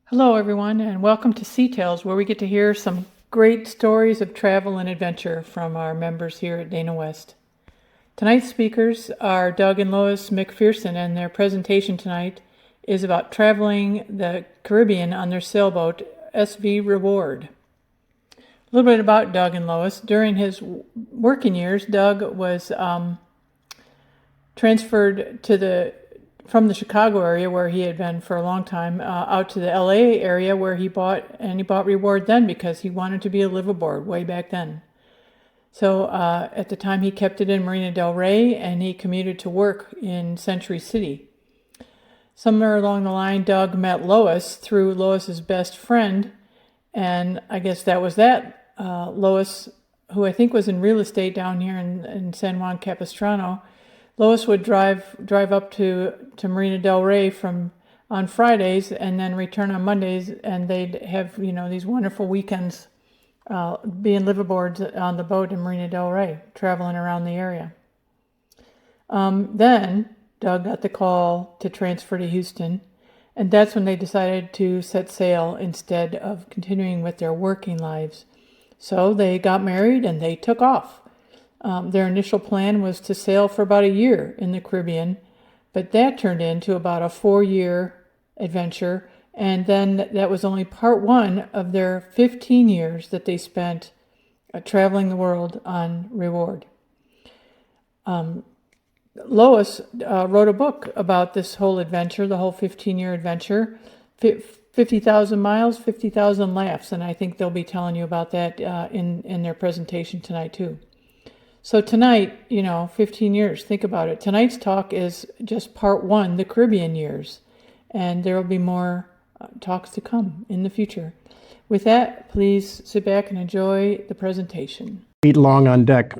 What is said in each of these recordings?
Hello, everyone, and welcome to Sea Tales, where we get to hear some great stories of travel and adventure from our members here at Dana West. Tonight's speakers are Doug and Lois McPherson, and their presentation tonight is about traveling the Caribbean on their sailboat, SV Reward. A little bit about Doug and Lois. During his working years, Doug was transferred from the Chicago area, where he had been for a long time, out to the LA area, where he bought Reward then because he wanted to be a liveaboard way back then. So at the time he kept it in Marina del Rey, and he commuted to work in Century City. Somewhere along the line, Doug met Lois through Lois's best friend, and I guess that was that. Lois, who I think was in real estate down here in San Juan Capistrano, Lois would drive up to Marina del Rey on Fridays and then return on Mondays, and they'd have these wonderful weekends being liveaboards on the boat in Marina del Rey, traveling around the area. Then Doug got the call to transfer to Houston, and that's when they decided to set sail instead of continuing with their working lives. So they got married and they took off. Their initial plan was to sail for about a year in the Caribbean, but that turned into about a 4-year adventure, and then that was only part one of their 15 years that they spent traveling the world on Reward. Lois wrote a book about this whole adventure, the whole 15-year adventure, 50,000 miles, 50,000 laughs, and I think they'll be telling you about that in their presentation tonight too. So tonight, 15 years, think about it. Tonight's talk is just part one, the Caribbean years, and there will be more talks to come in the future. With that, please sit back and enjoy the presentation. Feet long on deck.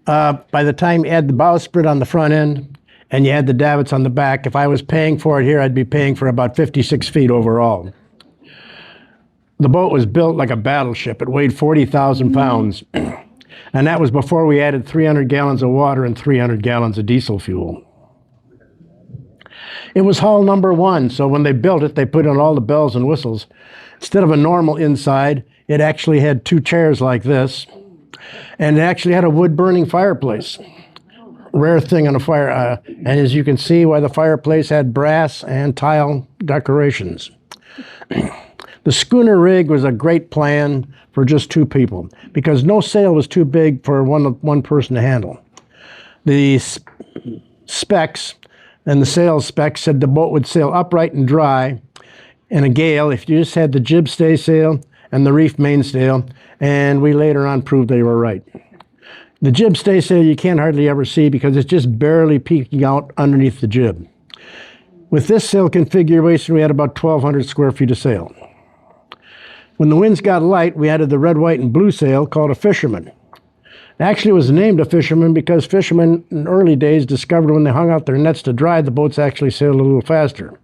By the time you add the bowsprit on the front end and you add the davits on the back, if I was paying for it here, I'd be paying for about 56 feet overall. The boat was built like a battleship. It weighed 40,000 pounds. And that was before we added 300 gallons of water and 300 gallons of diesel fuel. It was hull number one, so when they built it, they put in all the bells and whistles. Instead of a normal inside, it actually had 2 chairs like this, and it actually had a wood-burning fireplace. Rare thing on a fire, and as you can see, why the fireplace had brass and tile decorations. The schooner rig was a great plan for just 2 people because no sail was too big for one person to handle. The specs and the sail specs said the boat would sail upright and dry in a gale if you just had the jib staysail and the reef mainsail, and we later on proved they were right. The jib staysail you can't hardly ever see because it's just barely peeking out underneath the jib. With this sail configuration, we had about 1,200 square feet of sail. When the winds got light, we added the red, white, and blue sail called a fisherman. Actually, it was named a fisherman because fishermen in early days discovered when they hung out their nets to dry, the boats actually sailed a little faster.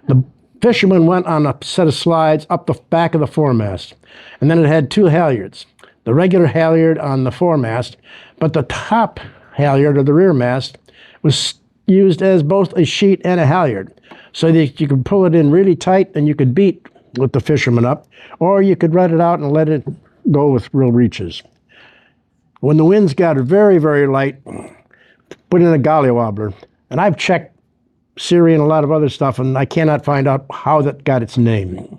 The fisherman went on a set of slides up the back of the foremast, and then it had 2 halyards. The regular halyard on the foremast, but the top halyard or the rear mast was used as both a sheet and a halyard, so that you could pull it in really tight and you could beat with the fisherman up, or you could let it out and let it go with real reaches. When the winds got very, very light, put in a golly wobbler. And I've checked Siri and a lot of other stuff, and I cannot find out how that got its name.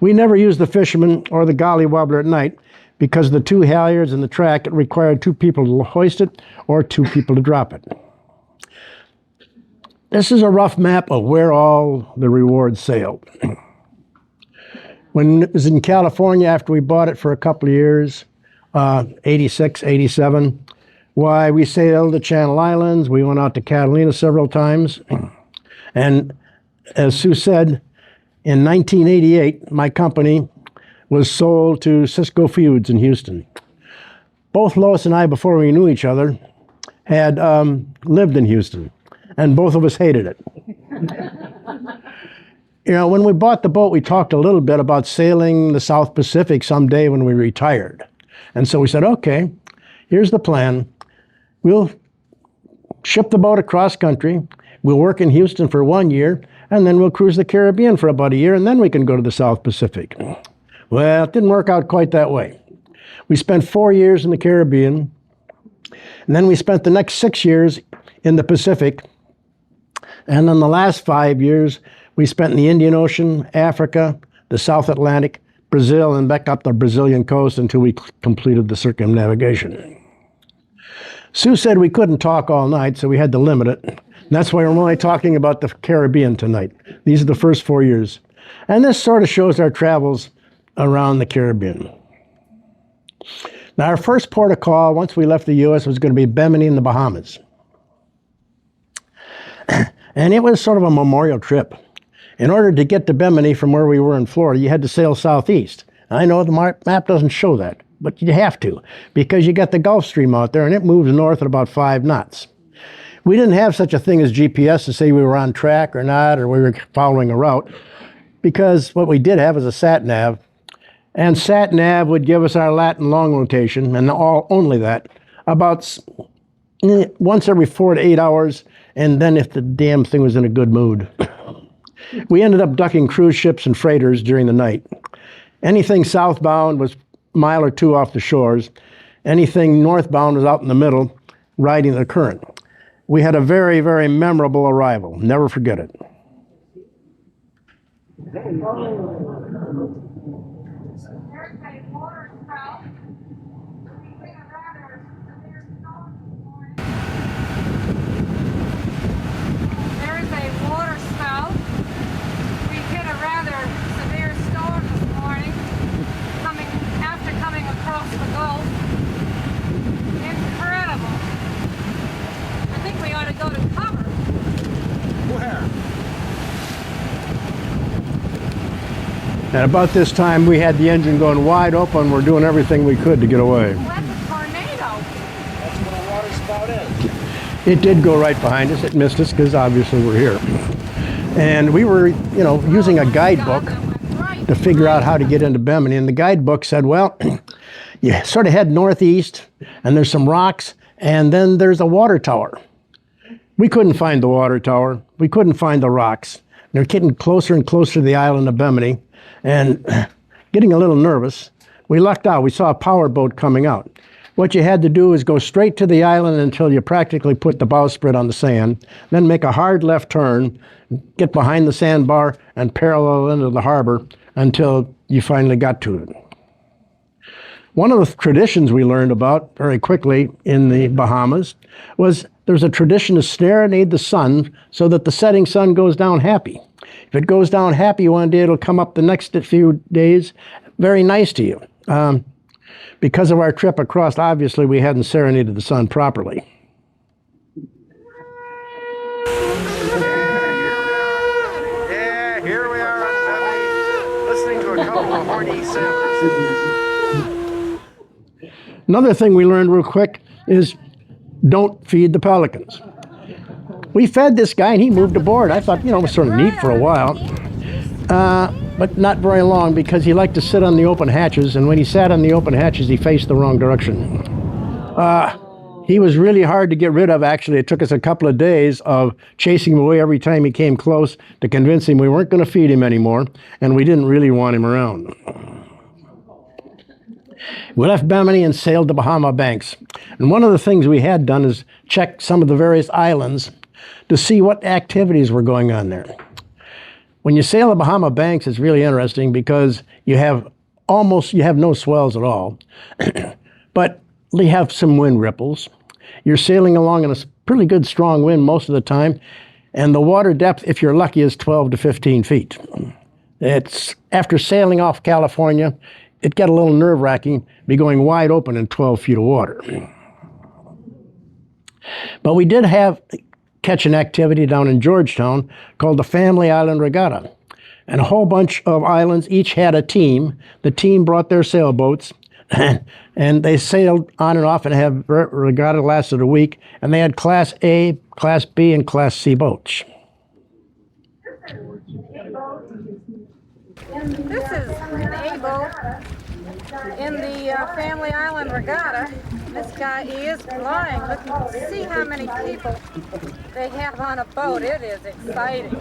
We never used the fisherman or the golly wobbler at night because of the 2 halyards and the track. It required 2 people to hoist it or 2 people to drop it. This is a rough map of where all the Reward sailed. When it was in California, after we bought it for a couple of years, 86, 87, why, we sailed the Channel Islands. We went out to Catalina several times. And as Sue said, in 1988, my company was sold to Cisco Feuds in Houston. Both Lois and I, before we knew each other, had lived in Houston, and both of us hated it. When we bought the boat, we talked a little bit about sailing the South Pacific someday when we retired. And so we said, okay, here's the plan. We'll ship the boat across country. We'll work in Houston for 1 year, and then we'll cruise the Caribbean for about a year, and then we can go to the South Pacific. Well, it didn't work out quite that way. We spent 4 years in the Caribbean, and then we spent the next 6 years in the Pacific, and then the last 5 years we spent in the Indian Ocean, Africa, the South Atlantic, Brazil, and back up the Brazilian coast until we completed the circumnavigation. Sue said we couldn't talk all night, so we had to limit it. And that's why we're only talking about the Caribbean tonight. These are the first 4 years. And this sort of shows our travels around the Caribbean. Now, our first port of call, once we left the U.S., was going to be Bimini in the Bahamas. And it was sort of a memorial trip. In order to get to Bimini from where we were in Florida, you had to sail southeast. I know the map doesn't show that, but you have to, because you got the Gulf Stream out there, and it moves north at about 5 knots. We didn't have such a thing as GPS to say we were on track or not, or we were following a route, because what we did have was a sat-nav, and sat-nav would give us our lat and long rotation, and only that, about once every 4 to 8 hours, and then if the damn thing was in a good mood. We ended up ducking cruise ships and freighters during the night. Anything southbound was a mile or two off the shores. Anything northbound was out in the middle, riding the current. We had a very, very memorable arrival. Never forget it. Across the Gulf. Incredible. I think we ought to go to cover. Where? And about this time, we had the engine going wide open. We're doing everything we could to get away. Well, that's a tornado. That's what a water spout is. It did go right behind us. It missed us because obviously we're here. And we were, using a guidebook to figure out how to get into Bimini. And the guidebook said, well, you sort of head northeast, and there's some rocks, and then there's a water tower. We couldn't find the water tower. We couldn't find the rocks. They're getting closer and closer to the island of Bimini, and getting a little nervous. We lucked out. We saw a power boat coming out. What you had to do is go straight to the island until you practically put the bowsprit on the sand, then make a hard left turn, get behind the sandbar, and parallel into the harbor until you finally got to it. One of the traditions we learned about very quickly in the Bahamas was there's a tradition to serenade the sun so that the setting sun goes down happy. If it goes down happy one day, it'll come up the next few days very nice to you. Because of our trip across, obviously, we hadn't serenaded the sun properly. Yeah, here we are on Bimini, listening to a couple of horny sailors. Another thing we learned real quick is don't feed the pelicans. We fed this guy and he moved aboard. I thought, it was sort of neat for a while. But not very long because he liked to sit on the open hatches, and when he sat on the open hatches, he faced the wrong direction. He was really hard to get rid of, actually. It took us a couple of days of chasing him away every time he came close to convince him we weren't going to feed him anymore, and we didn't really want him around. We left Bimini and sailed to Bahama Banks. And one of the things we had done is check some of the various islands to see what activities were going on there. When you sail the Bahama Banks, it's really interesting because you have no swells at all, but you have some wind ripples. You're sailing along in a pretty good strong wind most of the time, and the water depth, if you're lucky, is 12 to 15 feet. It's after sailing off California, it got a little nerve-wracking, be going wide open in 12 feet of water. But we did catch an activity down in Georgetown called the Family Island Regatta. And a whole bunch of islands each had a team. The team brought their sailboats, and they sailed on and off and had regatta lasted a week. And they had Class A, Class B, and Class C boats. This is an A-boat in the Family Island Regatta. This guy, he is flying. Look, see how many people they have on a boat. It is exciting.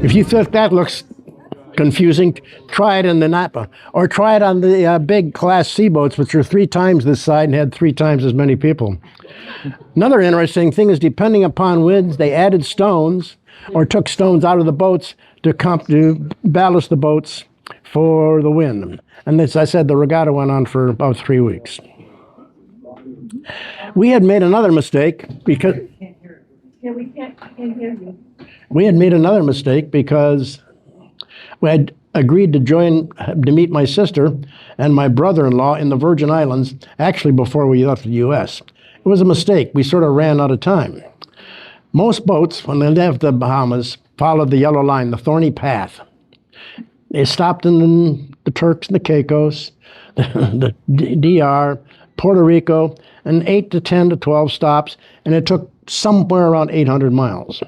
If you think that looks confusing, try it in the Napa, or try it on the big Class C boats, which are 3 times this side and had 3 times as many people. Another interesting thing is, depending upon winds, they added stones or took stones out of the boats to ballast the boats for the wind. And as I said, the regatta went on for about 3 weeks. We had made another mistake because we had agreed to meet my sister and my brother-in-law in the Virgin Islands, actually before we left the U.S. It was a mistake. We sort of ran out of time. Most boats, when they left the Bahamas, followed the yellow line, the thorny path. They stopped in the Turks and the Caicos, the DR, Puerto Rico, and 8 to 10 to 12 stops, and it took somewhere around 800 miles.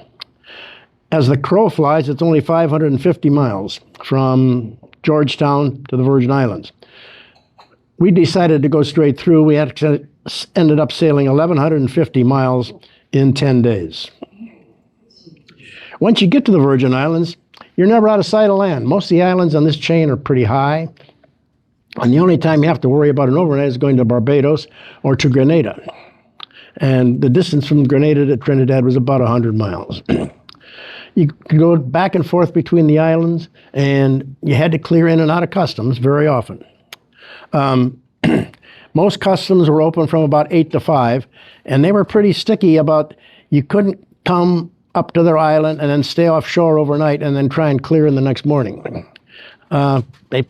As the crow flies, it's only 550 miles from Georgetown to the Virgin Islands. We decided to go straight through. We ended up sailing 1,150 miles in 10 days. Once you get to the Virgin Islands, you're never out of sight of land. Most of the islands on this chain are pretty high, and the only time you have to worry about an overnight is going to Barbados or to Grenada. And the distance from Grenada to Trinidad was about 100 miles. You could go back and forth between the islands, and you had to clear in and out of customs very often. Most customs were open from about 8 to 5, and they were pretty sticky about you couldn't come up to their island and then stay offshore overnight and then try and clear in the next morning. They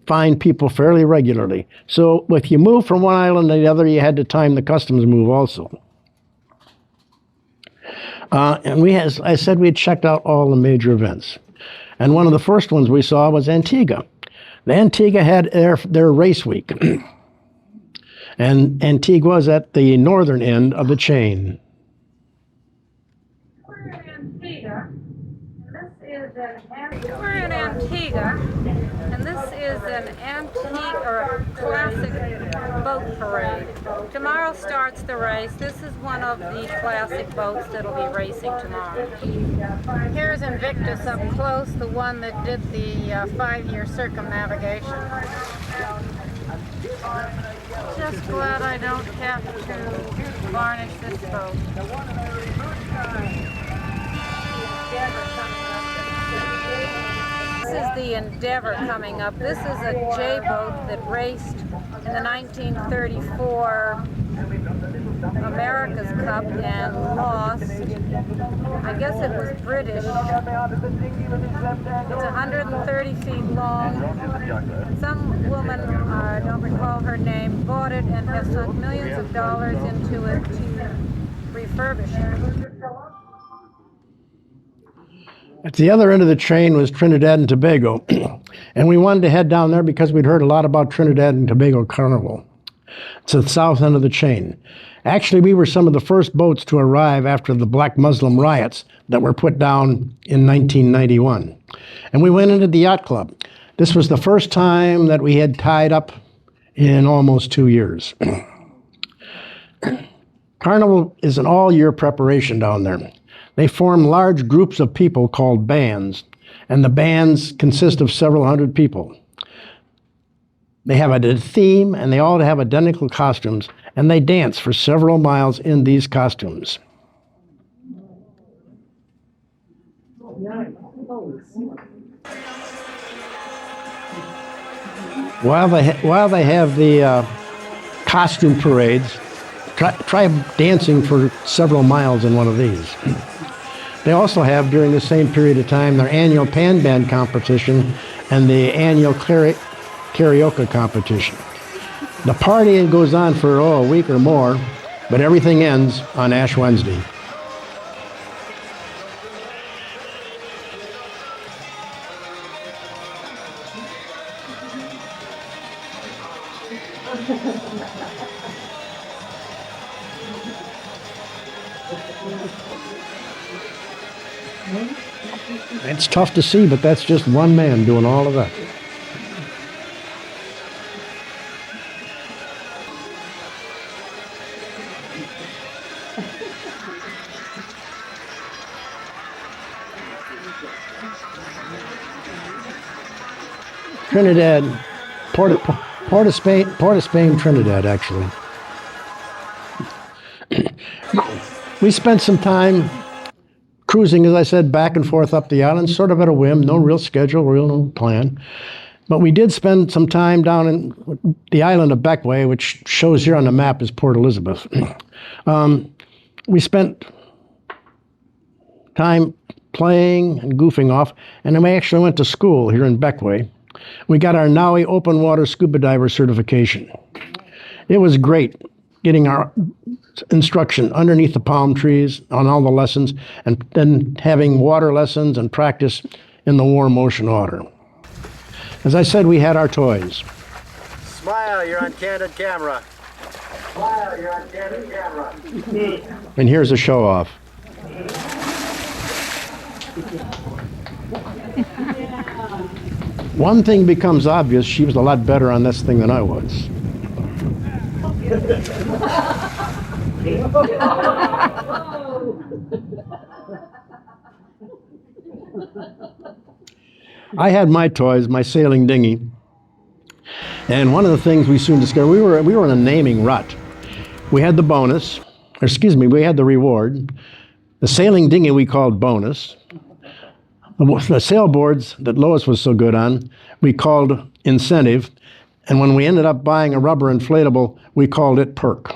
find people fairly regularly. So if you move from one island to the other, you had to time the customs move also. And as I said, we had checked out all the major events. And one of the first ones we saw was Antigua. The Antigua had their race week. And Antigua was at the northern end of the chain. We're in Antigua, and this is an antique or classic boat parade. Tomorrow starts the race. This is one of the classic boats that'll be racing tomorrow. Here's Invictus up close, the one that did the 5-year circumnavigation. Just glad I don't have to varnish this boat. This is the Endeavor coming up. This is a J-boat that raced in the 1934 America's Cup and lost. I guess it was British. It's 130 feet long. Some woman, I don't recall her name, bought it and has sunk millions of dollars into it to refurbish it. At the other end of the chain was Trinidad and Tobago, and we wanted to head down there because we'd heard a lot about Trinidad and Tobago Carnival. It's the south end of the chain. Actually, we were some of the first boats to arrive after the Black Muslim riots that were put down in 1991. And we went into the yacht club. This was the first time that we had tied up in almost 2 years. Carnival is an all-year preparation down there. They form large groups of people called bands, and the bands consist of several hundred people. They have a theme, and they all have identical costumes, and they dance for several miles in these costumes. While they have the costume parades, try dancing for several miles in one of these. They also have, during the same period of time, their annual pan band competition and the annual karaoke competition. The party goes on for a week or more, but everything ends on Ash Wednesday. It's tough to see, but that's just one man doing all of that. Trinidad, Port of Spain, Trinidad, actually. We spent some time cruising, as I said, back and forth up the island, sort of at a whim, no real schedule, no plan. But we did spend some time down in the island of Beckway, which shows here on the map as Port Elizabeth. We spent time playing and goofing off, and then we actually went to school here in Beckway. We got our NAUI open water scuba diver certification. It was great getting our instruction underneath the palm trees on all the lessons, and then having water lessons and practice in the warm ocean water. As I said, we had our toys. Smile, you're on candid camera. Smile, you're on candid camera. And here's a show off. One thing becomes obvious, she was a lot better on this thing than I was. I had my toys, my sailing dinghy, and one of the things we soon discovered, we were in a naming rut. We had the bonus, we had the reward. The sailing dinghy we called bonus. The sailboards that Lois was so good on, we called incentive. And when we ended up buying a rubber inflatable, we called it perk.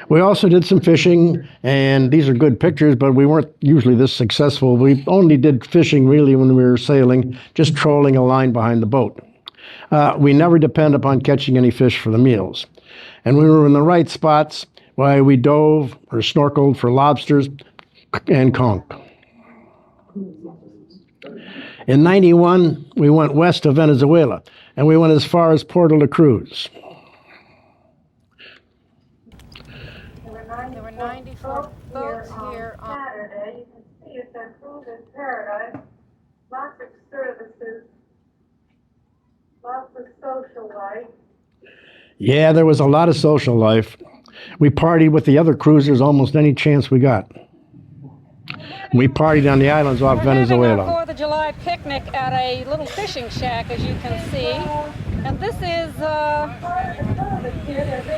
We also did some fishing, and these are good pictures, but we weren't usually this successful. We only did fishing really when we were sailing, just trolling a line behind the boat. We never depend upon catching any fish for the meals. And we were in the right spots while we dove or snorkeled for lobsters and conch. In '91, we went west of Venezuela, and we went as far as Puerto La Cruz. There were 94 boats here on Saturday. You can see it's a cruising paradise. Lots of services, lots of social life. Yeah, there was a lot of social life. We partied with the other cruisers almost any chance we got. We partied on the islands off Venezuela. We're having our 4th of July picnic at a little fishing shack, as you can see. And this is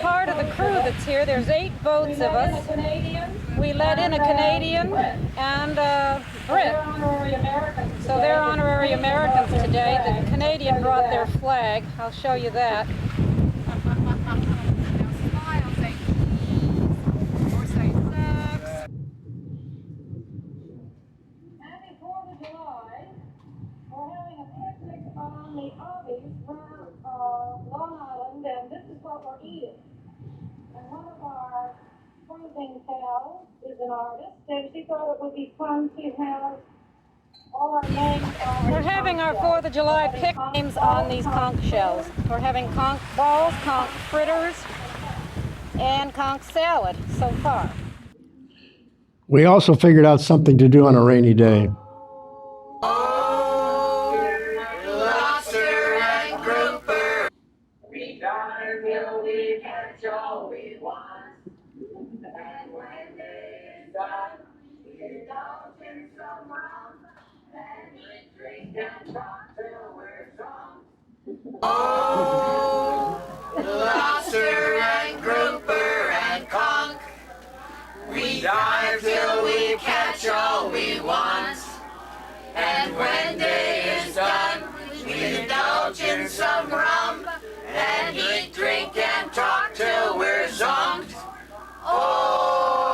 part of the crew that's here. There's 8 boats of us. We let in a Canadian and a Brit. So they're honorary Americans today. The Canadian brought their flag. I'll show you that. On the obbies from Long Island, and this is what we're eating. And one of our cruising pals is an artist, and she thought it would be fun to have all our names on. We're having our 4th of July picnics on these conch shells. We're having conch balls, conch fritters, and conch salad so far. We also figured out something to do on a rainy day. Oh, lobster and grouper and conch, we dive till we catch all we want. And when day is done, we indulge in some rum and eat, drink, and talk till we're zonked. Oh,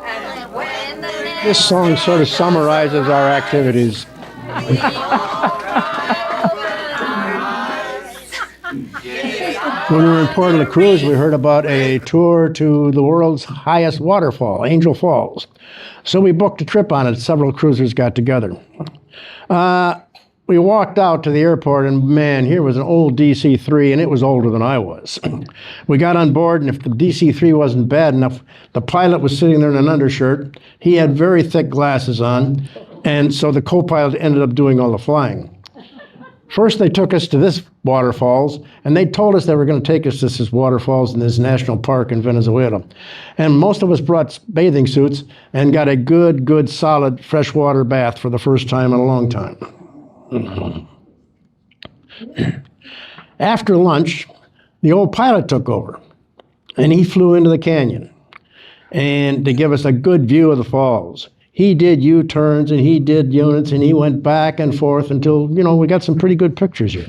and when the This song sort of summarizes our activities. When we were in Puerto La Cruz, we heard about a tour to the world's highest waterfall, Angel Falls. So we booked a trip on it. Several cruisers got together. we walked out to the airport, and man, here was an old DC-3, and it was older than I was. We got on board, and if the DC-3 wasn't bad enough, the pilot was sitting there in an undershirt. He had very thick glasses on, and so the co-pilot ended up doing all the flying. First, they took us to this waterfalls, and they told us they were going to take us to this waterfalls in this national park in Venezuela. And most of us brought bathing suits and got a good, solid freshwater bath for the first time in a long time. After lunch, the old pilot took over, and he flew into the canyon and to give us a good view of the falls. He did U-turns and he did units and he went back and forth until, we got some pretty good pictures here.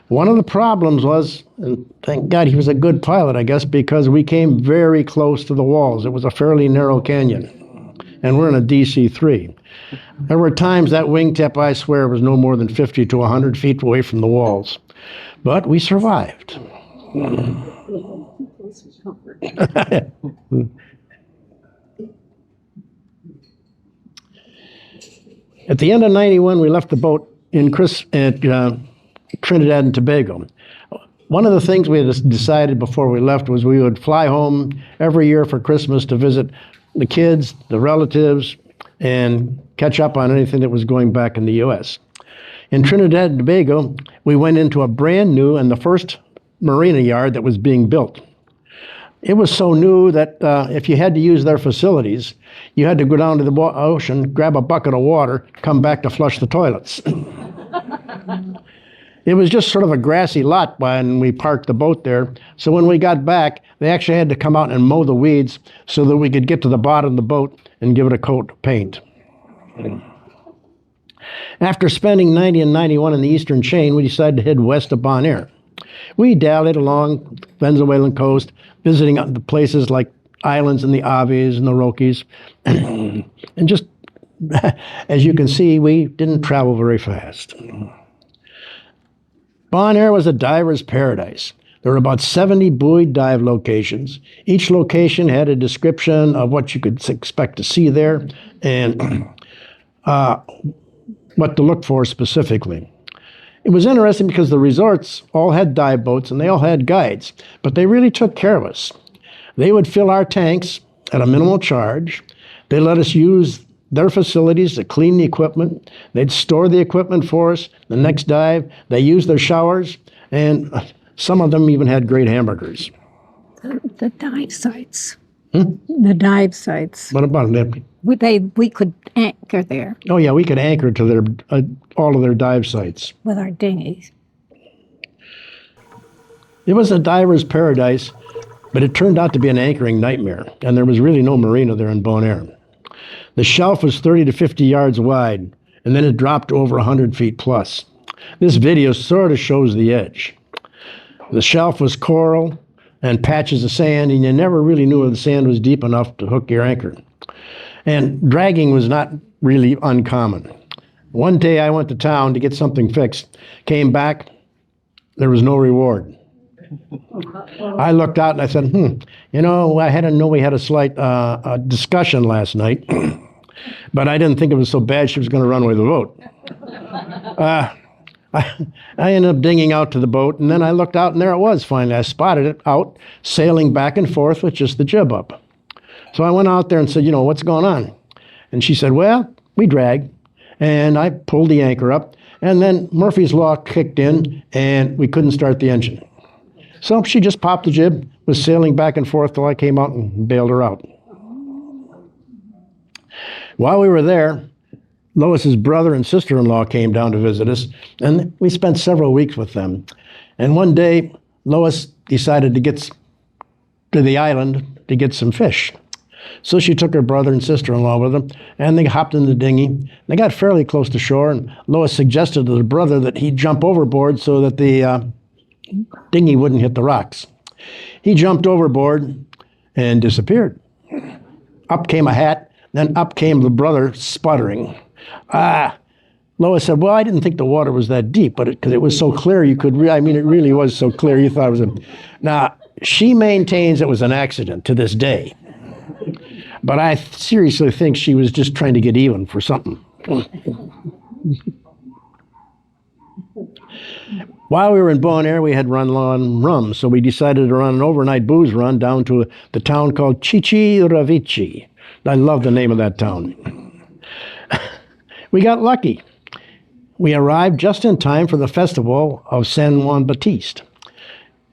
One of the problems was, and thank God he was a good pilot, I guess, because we came very close to the walls. It was a fairly narrow canyon, and we're in a DC-3. There were times that wingtip, I swear, was no more than 50 to 100 feet away from the walls. But we survived. At the end of '91, we left the boat at Trinidad and Tobago. One of the things we had decided before we left was we would fly home every year for Christmas to visit the kids, the relatives, and catch up on anything that was going back in the U.S. In Trinidad and Tobago, we went into a brand new and the first marina yard that was being built. It was so new that if you had to use their facilities, you had to go down to the ocean, grab a bucket of water, come back to flush the toilets. It was just sort of a grassy lot when we parked the boat there. So when we got back, they actually had to come out and mow the weeds so that we could get to the bottom of the boat and give it a coat of paint. After spending 90 and 91 in the eastern chain, we decided to head west of Bonaire. We dallied along the Venezuelan coast, visiting the places like islands in the Aves and the Roques. And just, as you can see, we didn't travel very fast. Bonaire was a diver's paradise. There were about 70 buoyed dive locations. Each location had a description of what you could expect to see there and what to look for specifically. It was interesting because the resorts all had dive boats and they all had guides, but they really took care of us. They would fill our tanks at a minimal charge. They let us use their facilities to clean the equipment. They'd store the equipment for us. The next dive, they used their showers, and some of them even had great hamburgers. The dive sites. The dive sites. What about them? We could anchor there Oh yeah, we could anchor to their all of their dive sites. with our dinghies. It was a diver's paradise, but it turned out to be an anchoring nightmare, and there was really no marina there in Bonaire. The shelf was 30 to 50 yards wide, and then it dropped to over 100 feet plus. This video sort of shows the edge. The shelf was coral and patches of sand, and you never really knew if the sand was deep enough to hook your anchor. And dragging was not really uncommon. One day I went to town to get something fixed, came back, there was no reward. I looked out and I said, I had to know we had a slight discussion last night, but I didn't think it was so bad she was going to run away with the boat. I ended up dinging out to the boat, and then I looked out, and there it was finally. I spotted it out, sailing back and forth with just the jib up. So I went out there and said, what's going on? And she said, well, we drag. And I pulled the anchor up, and then Murphy's Law kicked in, and we couldn't start the engine. So she just popped the jib, was sailing back and forth till I came out and bailed her out. While we were there, Lois's brother and sister-in-law came down to visit us, and we spent several weeks with them. And one day, Lois decided to get to the island to get some fish. So she took her brother and sister-in-law with them, and they hopped in the dinghy. They got fairly close to shore, and Lois suggested to the brother that he jump overboard so that the dinghy wouldn't hit the rocks. He jumped overboard and disappeared. Up came a hat, then up came the brother sputtering. Lois said, well, I didn't think the water was that deep, but because it was so clear, it really was so clear, you thought it was Now, she maintains it was an accident to this day. But I seriously think she was just trying to get even for something. While we were in Bonaire, we had run low on rum, so we decided to run an overnight booze run down to the town called Chichiravici. I love the name of that town. We got lucky. We arrived just in time for the festival of San Juan Bautista.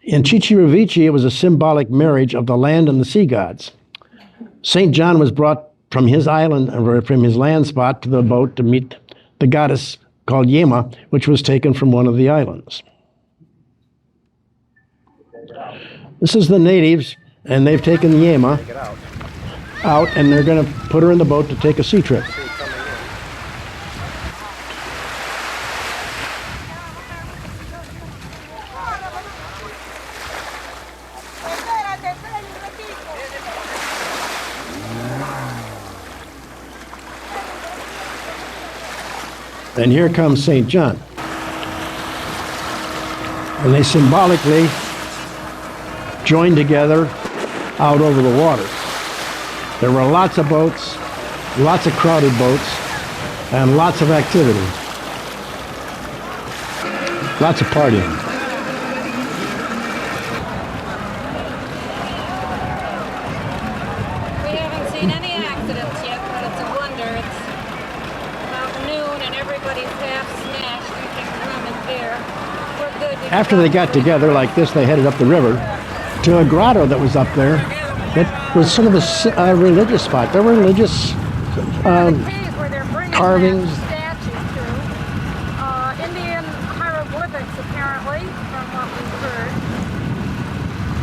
In Chichiravici, it was a symbolic marriage of the land and the sea gods. St. John was brought from his island, or from his land spot, to the boat to meet the goddess called Yema, which was taken from one of the islands. This is the natives, and they've taken Yema out, and they're going to put her in the boat to take a sea trip. And here comes St. John. And they symbolically joined together out over the water. There were lots of boats, lots of crowded boats, and lots of activity. Lots of partying. We haven't seen any accidents yet, but it's a wonder. It's about noon and everybody's half smashed and can rum and beer. We're good. After they got together like this, they headed up the river to a grotto that was up there that was sort of a religious spot. There were religious carvings. Statues to Indian hieroglyphics, apparently, from what we've heard.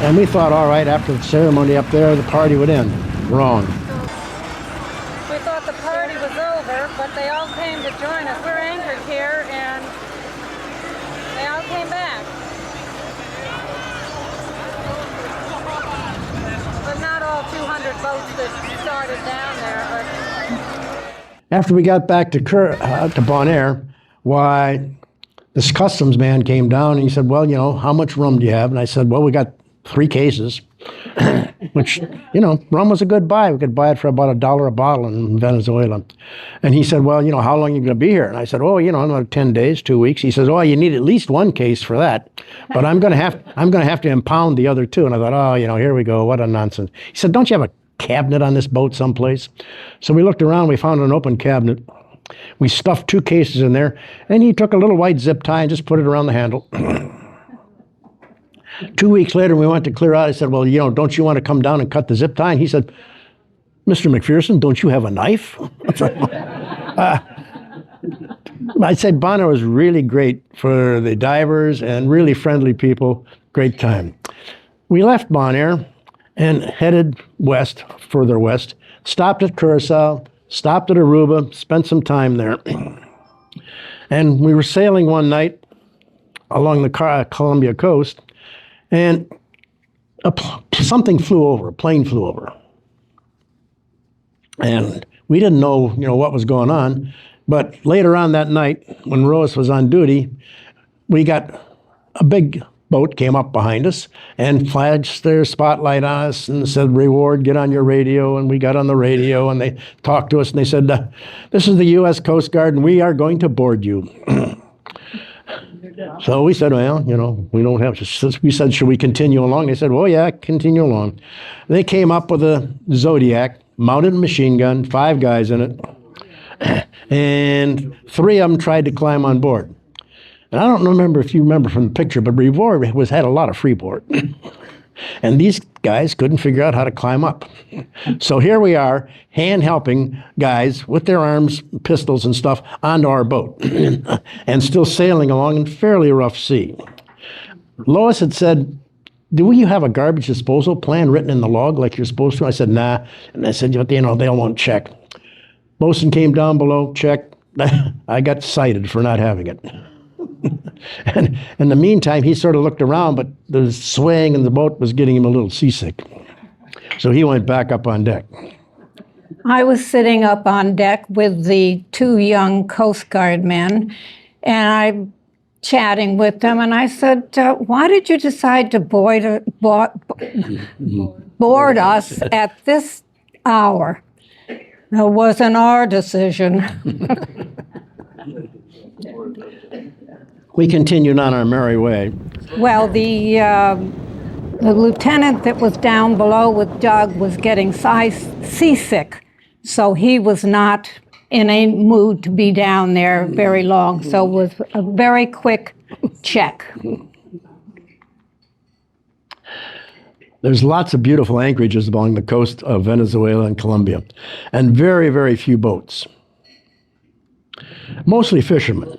And we thought, all right, after the ceremony up there, the party would end. Wrong. We thought the party was over, but they all came to join us. We're anchored here, and they all came back. But not all 200 boats that started down there. After we got back to Bonaire, why, this customs man came down and he said, well, you know, how much rum do you have? And I said, well, we got 3 cases, which, you know, rum was a good buy. We could buy it for about $1 a bottle in Venezuela. And he said, well, you know, how long are you going to be here? And I said, oh, you know, another 10 days, 2 weeks. He says, oh, you need at least 1 case for that. But I'm going to have to impound the other 2. And I thought, oh, you know, here we go. What a nonsense. He said, don't you have a cabinet on this boat someplace? So we looked around. We found an open cabinet. We stuffed 2 cases in there. And he took a little white zip tie and just put it around the handle. 2 weeks later, we went to clear out. I said, well, you know, don't you want to come down and cut the zip tie? And he said, Mr. McPherson, don't you have a knife? I said Bonaire was really great for the divers and really friendly people. Great time. We left Bonaire and headed west, further west, stopped at Curacao, stopped at Aruba, spent some time there. And we were sailing one night along the Columbia coast, and something flew over, a plane flew over. And we didn't know, you know, what was going on. But later on that night, when Rose was on duty, we got a big boat came up behind us and flashed their spotlight on us and said, reward, get on your radio. And we got on the radio and they talked to us and they said, this is the U.S. Coast Guard and we are going to board you. So we said, well, you know, we don't have to. We said, should we continue along? They said, well, yeah, continue along. They came up with a Zodiac, mounted machine gun, 5 guys in it, and 3 of them tried to climb on board. And I don't remember if you remember from the picture, but Reward had a lot of freeboard. And these guys couldn't figure out how to climb up. So here we are, hand helping guys with their arms, pistols and stuff onto our boat and still sailing along in fairly rough sea. Lois had said, do you have a garbage disposal plan written in the log like you're supposed to? I said, nah. And I said, but you know, they won't check. Bosun came down below, checked. I got cited for not having it. And in the meantime, he sort of looked around, but the swaying in the boat was getting him a little seasick. So he went back up on deck. I was sitting up on deck with the 2 young Coast Guard men, and I'm chatting with them, and I said, why did you decide to board us at this hour? It wasn't our decision. We continued on our merry way. Well, the lieutenant that was down below with Doug was getting seasick, so he was not in a mood to be down there very long. So it was a very quick check. There's lots of beautiful anchorages along the coast of Venezuela and Colombia, and very, very few boats. Mostly fishermen.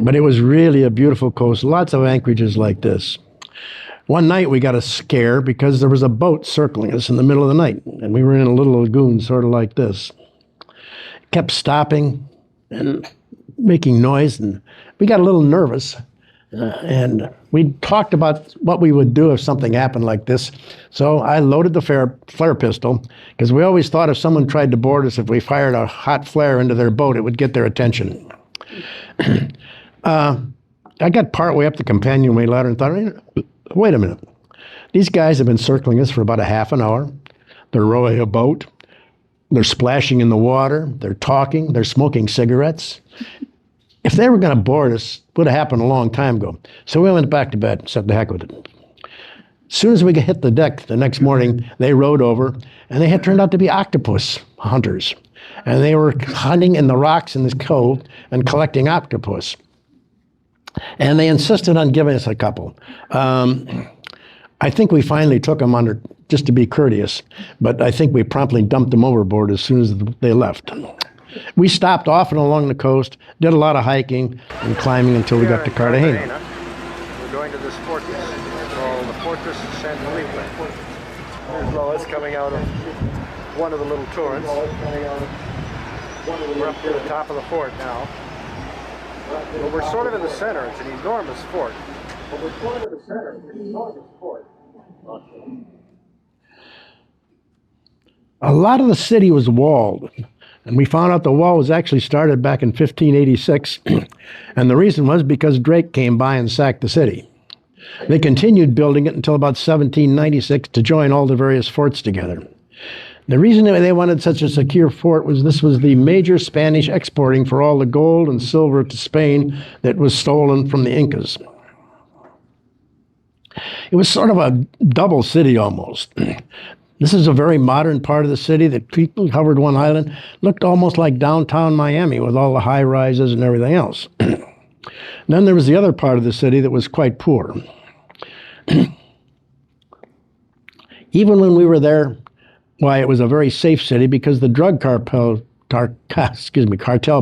But it was really a beautiful coast, lots of anchorages like this. One night we got a scare because there was a boat circling us in the middle of the night, and we were in a little lagoon sort of like this. It kept stopping and making noise, and we got a little nervous. And we talked about what we would do if something happened like this. So I loaded the flare pistol, because we always thought if someone tried to board us, if we fired a hot flare into their boat, it would get their attention. I got partway up the companionway ladder and thought, wait a minute. These guys have been circling us for about a half an hour. They're rowing a boat. They're splashing in the water. They're talking. They're smoking cigarettes. If they were going to board us, it would have happened a long time ago. So we went back to bed and said, the heck with it. As soon as we hit the deck the next morning, they rowed over, and they had turned out to be octopus hunters. And they were hunting in the rocks in this cove and collecting octopus. And they insisted on giving us a couple. I think we finally took them under just to be courteous, but I think we promptly dumped them overboard as soon as they left. We stopped off and along the coast, did a lot of hiking and climbing until we got to Cartagena. We're going to this fortress called the Fortress of San Felipe. Here's Lois coming out of one of the little torrents. We're up to the top of the fort now. But we're sort of in the center. It's an enormous fort. A lot of the city was walled, and we found out the wall was actually started back in 1586, and the reason was because Drake came by and sacked the city. They continued building it until about 1796 to join all the various forts together. The reason they wanted such a secure fort was this was the major Spanish exporting for all the gold and silver to Spain that was stolen from the Incas. It was sort of a double city almost. This is a very modern part of the city that covered one island, looked almost like downtown Miami with all the high rises and everything else. Then there was the other part of the city that was quite poor. Even when we were there, why, it was a very safe city because the drug cartel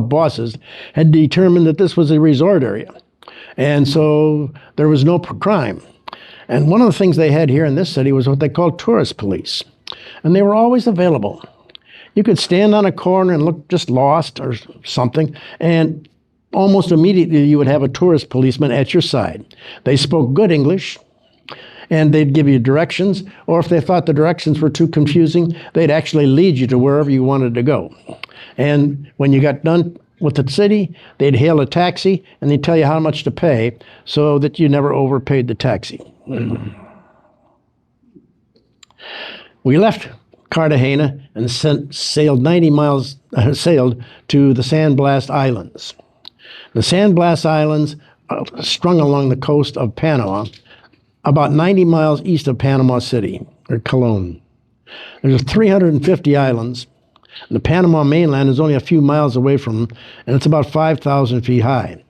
bosses had determined that this was a resort area. And so there was no crime. And one of the things they had here in this city was what they called tourist police. And they were always available. You could stand on a corner and look just lost or something, and almost immediately you would have a tourist policeman at your side. They spoke good English, and they'd give you directions, or if they thought the directions were too confusing, they'd actually lead you to wherever you wanted to go. And when you got done with the city, they'd hail a taxi, and they'd tell you how much to pay so that you never overpaid the taxi. We left Cartagena and sailed 90 miles, sailed to the San Blas Islands. The San Blas Islands are strung along the coast of Panama, about 90 miles east of Panama City, or Colón. There's 350 islands. The Panama mainland is only a few miles away from them, and it's about 5,000 feet high.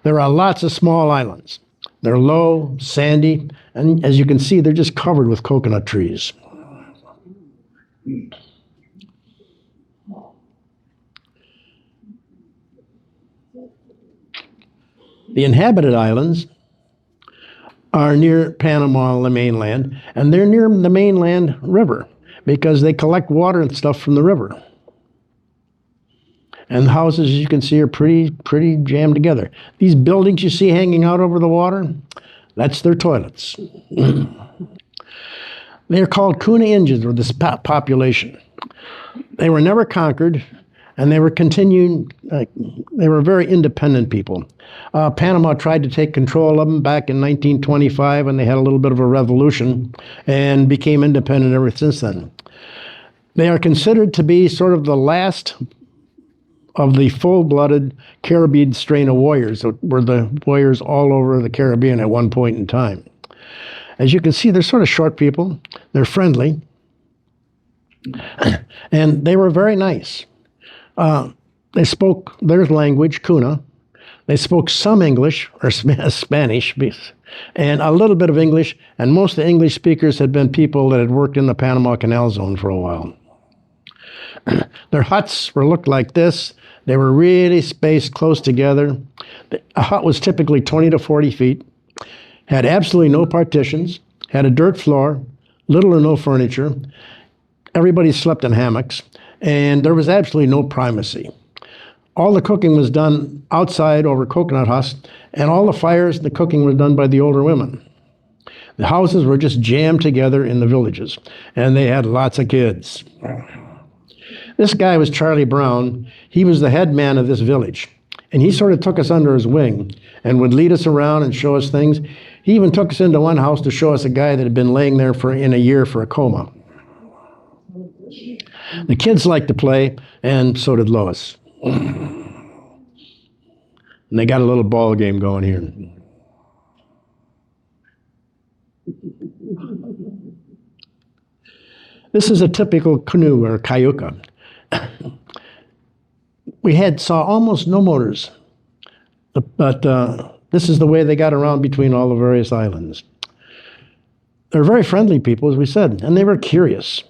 There are lots of small islands. They're low, sandy, and as you can see, they're just covered with coconut trees. The inhabited islands are near Panama, the mainland, and they're near the mainland river because they collect water and stuff from the river. And the houses, as you can see, are pretty jammed together. These buildings you see hanging out over the water, that's their toilets. They're called Cuna Indians, or this population. They were never conquered, and they were they were very independent people. Panama tried to take control of them back in 1925, and they had a little bit of a revolution and became independent ever since then. They are considered to be sort of the last of the full-blooded Caribbean strain of warriors that were the warriors all over the Caribbean at one point in time. As you can see, they're sort of short people. They're friendly. And they were very nice. They spoke their language, Kuna. They spoke some English, or Spanish, and a little bit of English, and most of the English speakers had been people that had worked in the Panama Canal Zone for a while. Their huts looked like this. They were really spaced close together. A hut was typically 20 to 40 feet, had absolutely no partitions, had a dirt floor, little or no furniture. Everybody slept in hammocks, and there was absolutely no privacy. All the cooking was done outside over coconut husks, and all the fires and the cooking was done by the older women. The houses were just jammed together in the villages, and they had lots of kids. This guy was Charlie Brown. He was the head man of this village, and he sort of took us under his wing and would lead us around and show us things. He even took us into one house to show us a guy that had been laying there in a year for a coma. The kids liked to play, and so did Lois. And they got a little ball game going here. This is a typical canoe or cayuca. We saw almost no motors, but this is the way they got around between all the various islands. They're very friendly people, as we said, and they were curious.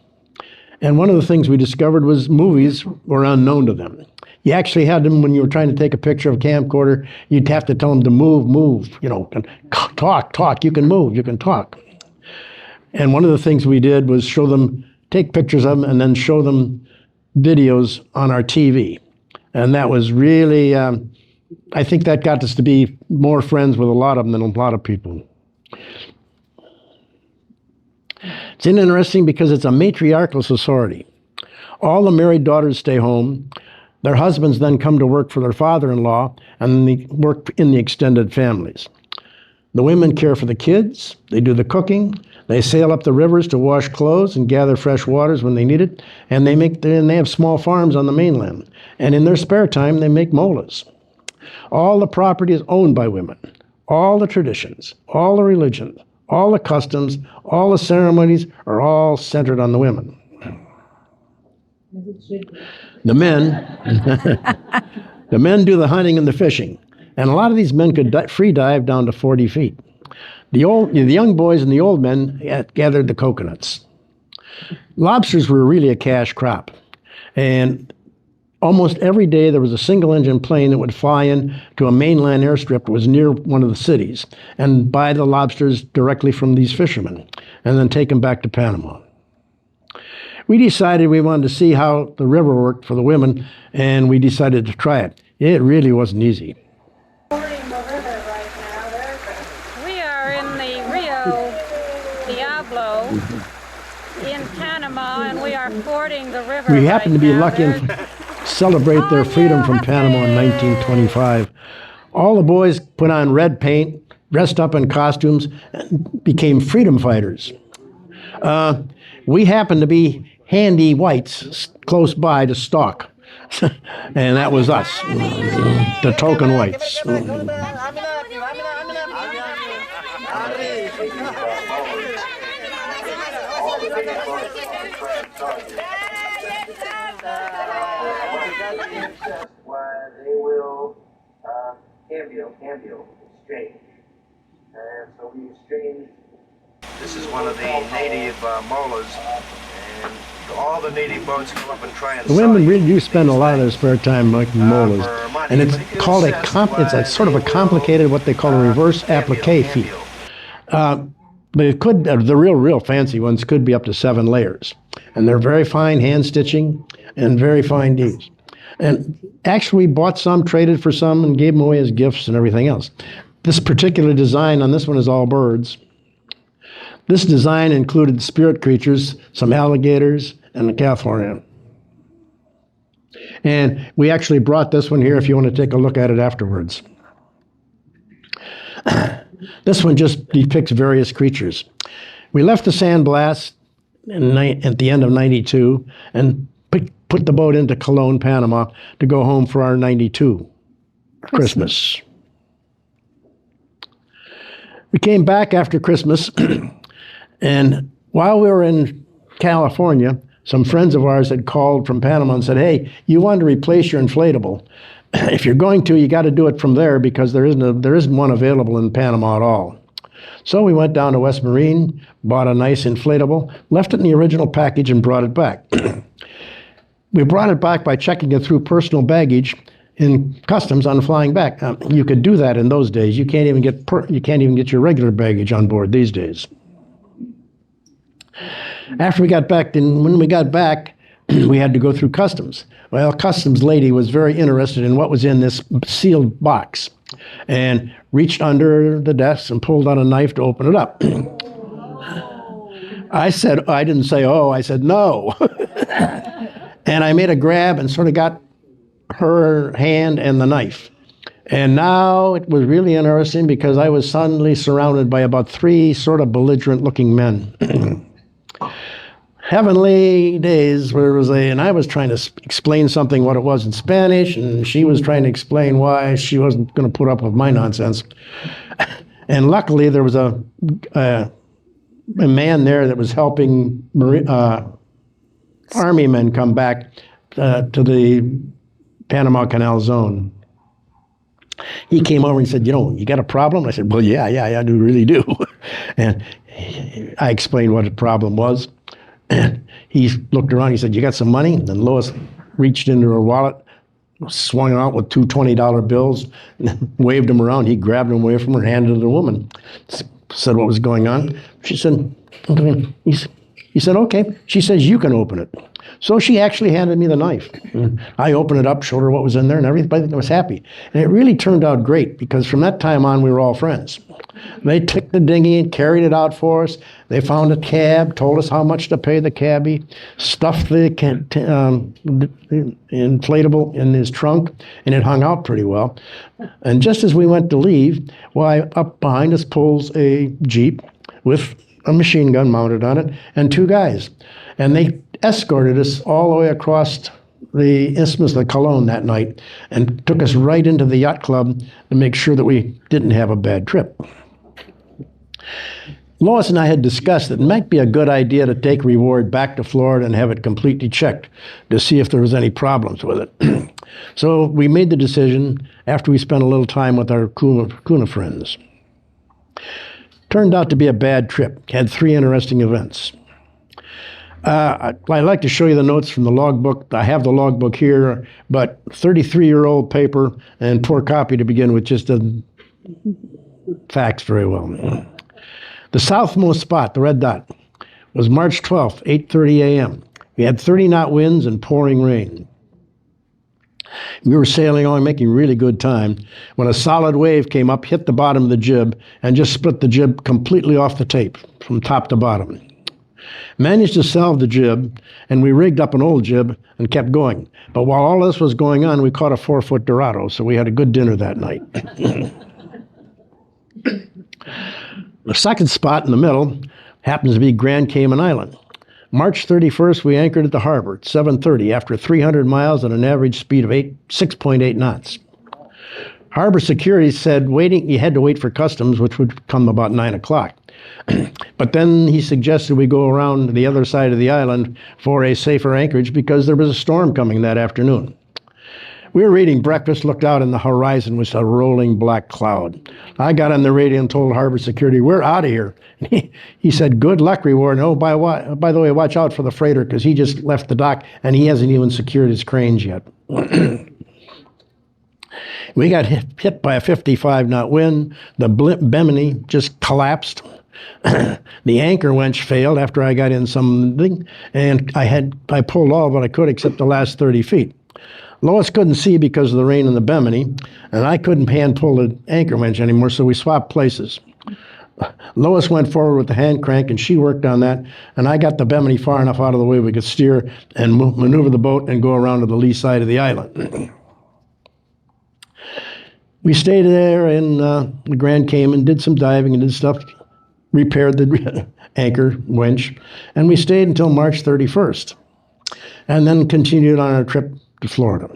And one of the things we discovered was movies were unknown to them. You actually had them, when you were trying to take a picture of a camcorder, you'd have to tell them to move, and talk, you can move, you can talk. And one of the things we did was show them, take pictures of them, and then show them videos on our TV. And that was really, I think that got us to be more friends with a lot of them than a lot of people. It's interesting because it's a matriarchal society. All the married daughters stay home. Their husbands then come to work for their father-in-law, and they work in the extended families. The women care for the kids. They do the cooking. They sail up the rivers to wash clothes and gather fresh waters when they need it. And they have small farms on the mainland. And in their spare time, they make molas. All the property is owned by women. All the traditions, all the religions, all the customs, all the ceremonies are all centered on the women. The men do the hunting and the fishing. And a lot of these men could free dive down to 40 feet. The young boys and the old men gathered the coconuts. Lobsters were really a cash crop. And almost every day there was a single-engine plane that would fly in to a mainland airstrip that was near one of the cities and buy the lobsters directly from these fishermen and then take them back to Panama. We decided we wanted to see how the river worked for the women, and we decided to try it. It really wasn't easy. We are in the Rio Diablo in Panama, and we are fording the river. We happened to be lucky and celebrate their freedom from Panama in 1925. All the boys put on red paint, dressed up in costumes, and became freedom fighters. We happened to be handy whites close by to stalk. And that was us, the token whites. Why they will cambio, exchange. And so we exchanged. This is one of the native molas, and all the native boats come up and try and The women really do spend a lot of their spare time making molas, and it's called it's a sort of a complicated, what they call a reverse applique feat. But it could, the real fancy ones could be up to 7 layers, and they're very fine hand stitching and very fine deeds. And actually, we bought some, traded for some, and gave them away as gifts and everything else. This particular design on this one is all birds. This design included spirit creatures, some alligators, and a California. And we actually brought this one here if you want to take a look at it afterwards. This one just depicts various creatures. We left the sandblast at the end of '92 and put the boat into Cologne, Panama, to go home for our 92 Christmas. We came back after Christmas, and while we were in California, some friends of ours had called from Panama and said, hey, you want to replace your inflatable. If you're going to, you got to do it from there because there isn't one available in Panama at all. So we went down to West Marine, bought a nice inflatable, left it in the original package, and brought it back. We brought it back by checking it through personal baggage in customs on flying back. You could do that in those days. You can't even get your regular baggage on board these days. After we got back, when we got back, we had to go through customs. Well, customs lady was very interested in what was in this sealed box and reached under the desk and pulled out a knife to open it up. I didn't say, oh, I said, no. And I made a grab and sort of got her hand and the knife. And now it was really interesting because I was suddenly surrounded by about 3 sort of belligerent looking men. Heavenly days where and I was trying to explain something what it was in Spanish, and she was trying to explain why she wasn't going to put up with my nonsense. And luckily there was a man there that was helping Army men come back to the Panama Canal Zone. He came over and said, you got a problem? I said, well, yeah, I really do. And I explained what the problem was. And he looked around, he said, you got some money? And Lois reached into her wallet, swung it out with 2 $20 bills, waved them around. He grabbed them away from her, handed it to the woman, said what was going on. She said, okay. He said, okay. She says, you can open it. So she actually handed me the knife. I opened it up, showed her what was in there, and everybody was happy. And it really turned out great because from that time on, we were all friends. They took the dinghy and carried it out for us. They found a cab, told us how much to pay the cabbie, stuffed the inflatable in his trunk, and it hung out pretty well. And just as we went to leave, up behind us pulls a Jeep with a machine gun mounted on it and 2 guys. And they escorted us all the way across the Isthmus of Cologne that night and took us right into the yacht club to make sure that we didn't have a bad trip. Lois and I had discussed that it might be a good idea to take Reward back to Florida and have it completely checked to see if there was any problems with it. So we made the decision after we spent a little time with our Kuna friends. Turned out to be a bad trip. Had 3 interesting events. I'd like to show you the notes from the logbook. I have the logbook here, but 33-year-old paper and poor copy to begin with, just doesn't facts very well. The southmost spot, the red dot, was March 12th, 8:30 a.m. We had 30-knot winds and pouring rain. We were sailing on, making really good time, when a solid wave came up, hit the bottom of the jib, and just split the jib completely off the tape from top to bottom. Managed to salve the jib, and we rigged up an old jib and kept going. But while all this was going on, we caught a 4-foot Dorado, so we had a good dinner that night. The second spot in the middle happens to be Grand Cayman Island. March 31st, we anchored at the harbor at 7:30 after 300 miles at an average speed of 6.8 knots. Harbor security said you had to wait for customs, which would come about 9 o'clock. But then he suggested we go around the other side of the island for a safer anchorage because there was a storm coming that afternoon. We were eating breakfast, looked out, and the horizon was a rolling black cloud. I got on the radio and told harbor security, we're out of here. He said, good luck, Reward. And, by the way, watch out for the freighter because he just left the dock and he hasn't even secured his cranes yet. We got hit by a 55-knot wind. The Bimini just collapsed. The anchor winch failed after I got in something, and I pulled all but I could except the last 30 feet. Lois couldn't see because of the rain in the Bimini, and I couldn't hand pull the anchor winch anymore, so we swapped places. Lois went forward with the hand crank, and she worked on that, and I got the Bimini far enough out of the way we could steer and maneuver the boat and go around to the lee side of the island. We stayed there in the Grand Cayman, did some diving and did stuff, repaired the anchor winch, and we stayed until March 31st. and then continued on our trip to Florida.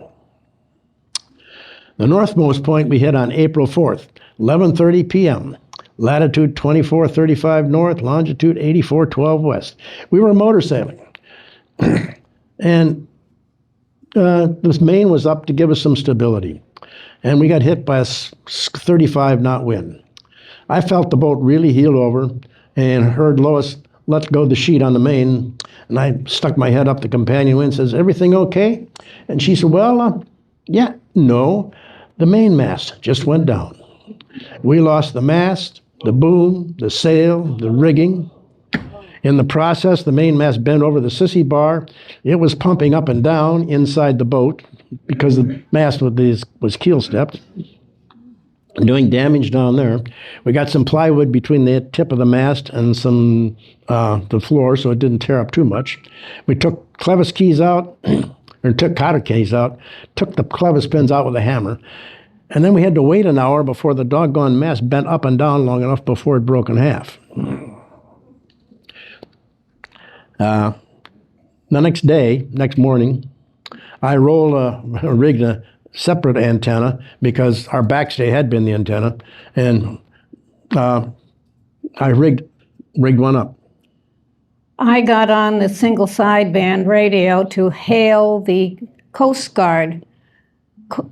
The northmost point we hit on April 4th, 11:30 p.m., latitude 2435 north, longitude 8412 west. We were motor sailing. And this main was up to give us some stability. And we got hit by a 35 knot wind. I felt the boat really heel over and heard Lois let go the sheet on the main. And I stuck my head up the companionway and says, "Everything okay?" And she said, "Well, yeah, no. The mainmast just went down. We lost the mast, the boom, the sail, the rigging. In the process, the mainmast bent over the sissy bar. It was pumping up and down inside the boat because the mast was keel stepped, doing damage down there. We got some plywood between the tip of the mast and the floor, so it didn't tear up too much. We took clevis keys out, or took cotter keys out, took the clevis pins out with a hammer, and then we had to wait an hour before the doggone mast bent up and down long enough before it broke in half. The next morning, I rigged a separate antenna because our backstay had been the antenna, and I rigged one up. I got on the single sideband radio to hail the Coast Guard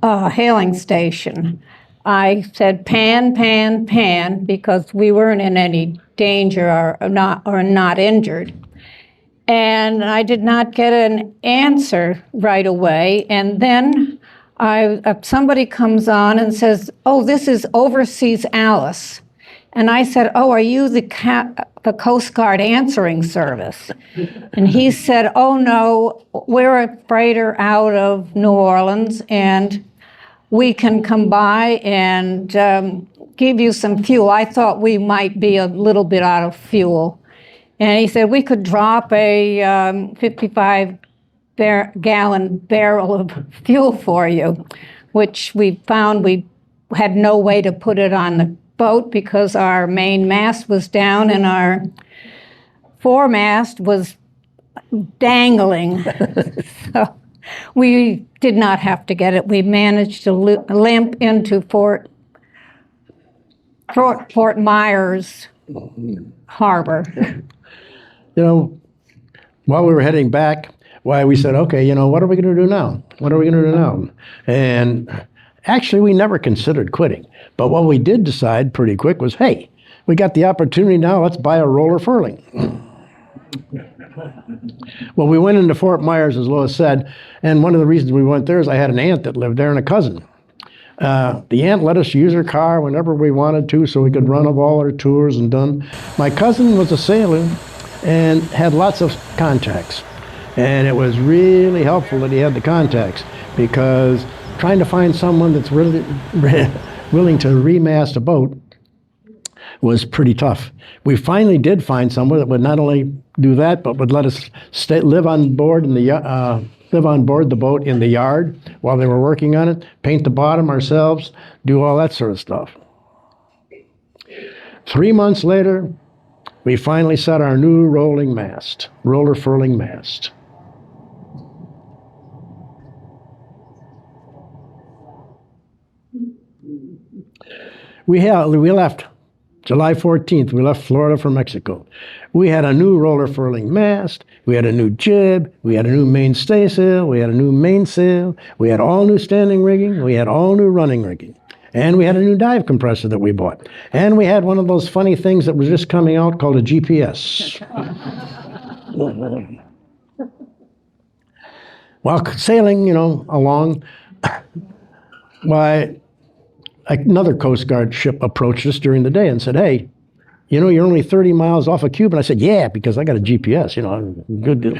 hailing station. I said pan, pan, pan, because we weren't in any danger or not injured. And I did not get an answer right away. And then somebody comes on and says, "Oh, this is Overseas Alice." And I said, "Oh, are you the Coast Guard answering service?" And he said, "Oh, no, we're a freighter out of New Orleans, and we can come by and give you some fuel." I thought we might be a little bit out of fuel. And he said, "We could drop a 55-gallon barrel of fuel for you," which we found we had no way to put it on the boat because our main mast was down and our foremast was dangling. So we did not have to get it. We managed to limp into Fort Myers Harbor. You know, while we were heading back, we said, okay, what are we going to do now? What are we going to do now? And actually, we never considered quitting. But what we did decide pretty quick was, hey, we got the opportunity now, let's buy a roller furling. Well, we went into Fort Myers, as Lois said, and one of the reasons we went there is I had an aunt that lived there and a cousin. The aunt let us use her car whenever we wanted to so we could run of all our tours and done. My cousin was a sailor and had lots of contacts. And it was really helpful that he had the contacts because trying to find someone that's really willing to remast a boat was pretty tough. We finally did find someone that would not only do that, but would let us live on board the boat in the yard while they were working on it, paint the bottom ourselves, do all that sort of stuff. 3 months later, we finally set our new roller furling mast. We left July 14th. We left Florida for Mexico. We had a new roller furling mast. We had a new jib. We had a new mainstaysail. We had a new mainsail. We had all new standing rigging. We had all new running rigging. And we had a new dive compressor that we bought. And we had one of those funny things that was just coming out called a GPS. While sailing, along, another Coast Guard ship approached us during the day and said, "Hey, you're only 30 miles off of Cuba." And I said, "Yeah, because I got a GPS, good deal."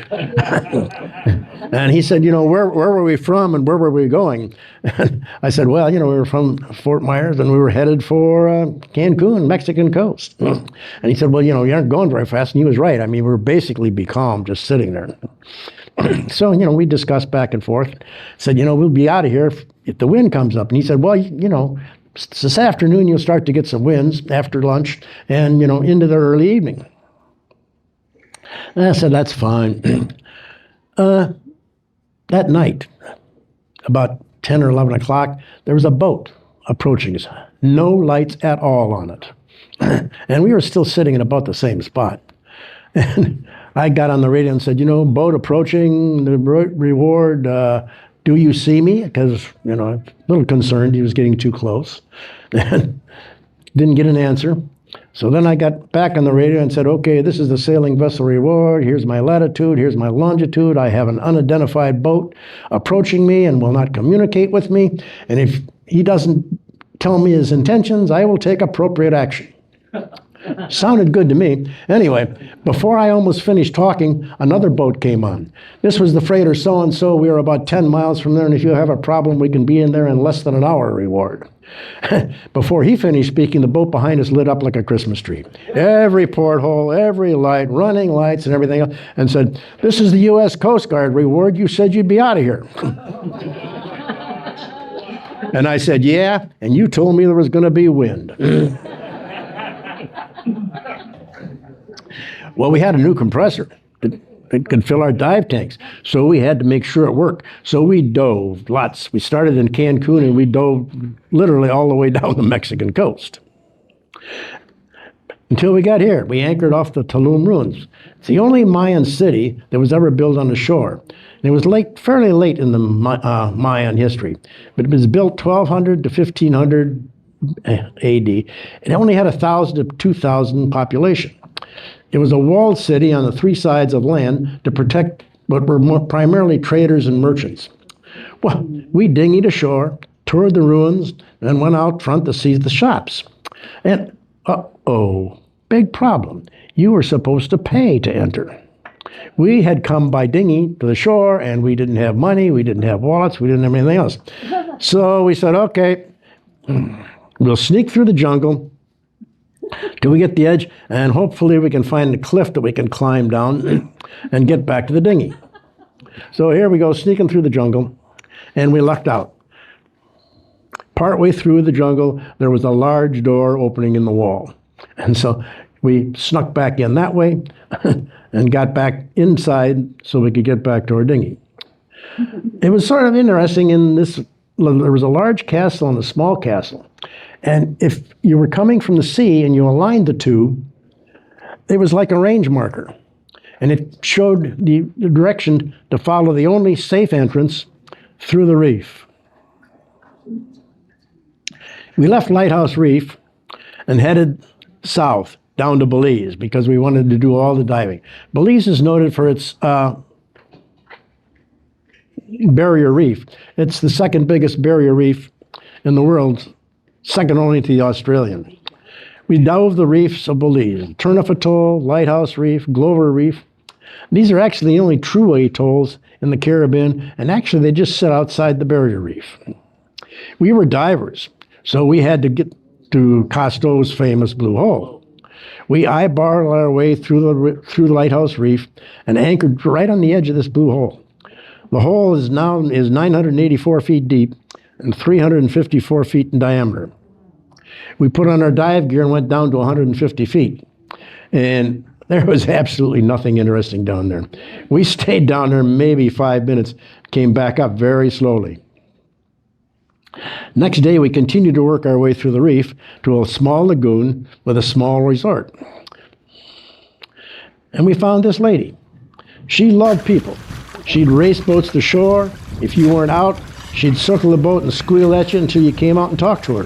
And he said, where were we from and where were we going? And I said, well, we were from Fort Myers and we were headed for Cancun, Mexican coast. And he said, well, you aren't going very fast. And he was right. I mean, we were basically becalmed just sitting there. So, we discussed back and forth, said, we'll be out of here if the wind comes up. And he said, well, this afternoon you'll start to get some winds after lunch and, into the early evening. And I said, that's fine. That night, about 10 or 11 o'clock, there was a boat approaching us. No lights at all on it. And we were still sitting in about the same spot. And I got on the radio and said, boat approaching, the reward, do you see me? Because, a little concerned he was getting too close. And didn't get an answer. So then I got back on the radio and said, okay, this is the sailing vessel reward. Here's my latitude. Here's my longitude. I have an unidentified boat approaching me and will not communicate with me. And if he doesn't tell me his intentions, I will take appropriate action. Sounded good to me. Anyway, before I almost finished talking, another boat came on. This was the freighter so-and-so. We were about 10 miles from there, and if you have a problem, we can be in there in less than an hour reward. Before he finished speaking, the boat behind us lit up like a Christmas tree. Every porthole, every light, running lights and everything else, and said, this is the U.S. Coast Guard reward. You said you'd be out of here. And I said, yeah, and you told me there was going to be wind. Well, we had a new compressor. It could fill our dive tanks. So we had to make sure it worked. So we dove lots. We started in Cancun and we dove literally all the way down the Mexican coast. Until we got here. We anchored off the Tulum ruins. It's the only Mayan city that was ever built on the shore. And it was fairly late in the Mayan history. But it was built 1200 to 1500 AD. It only had 1,000 to 2,000 population. It was a walled city on the three sides of land to protect what were primarily traders and merchants. Well, we dinghied ashore, toured the ruins, and went out front to see the shops. And, big problem. You were supposed to pay to enter. We had come by dinghy to the shore, and we didn't have money, we didn't have wallets, we didn't have anything else. So we said, okay, we'll sneak through the jungle till we get the edge, and hopefully we can find a cliff that we can climb down and get back to the dinghy. So here we go, sneaking through the jungle, and we lucked out. Partway through the jungle, there was a large door opening in the wall. And so we snuck back in that way and got back inside so we could get back to our dinghy. It was sort of interesting in this, there was a large castle and a small castle. And if you were coming from the sea and you aligned the two, it was like a range marker. And it showed the direction to follow the only safe entrance through the reef. We left Lighthouse Reef and headed south down to Belize because we wanted to do all the diving. Belize is noted for its barrier reef. It's the second biggest barrier reef in the world, second only to the Australian. We dove the reefs of Belize, Turniff Atoll, Lighthouse Reef, Glover Reef. These are actually the only true atolls in the Caribbean, and actually they just sit outside the barrier reef. We were divers, so we had to get to Cousteau's famous Blue Hole. We eyeballed our way through the Lighthouse Reef and anchored right on the edge of this blue hole. The hole is 984 feet deep and 354 feet in diameter. We put on our dive gear and went down to 150 feet. And there was absolutely nothing interesting down there. We stayed down there maybe 5 minutes, came back up very slowly. Next day, we continued to work our way through the reef to a small lagoon with a small resort. And we found this lady. She loved people. She'd race boats to shore. If you weren't out, she'd circle the boat and squeal at you until you came out and talked to her.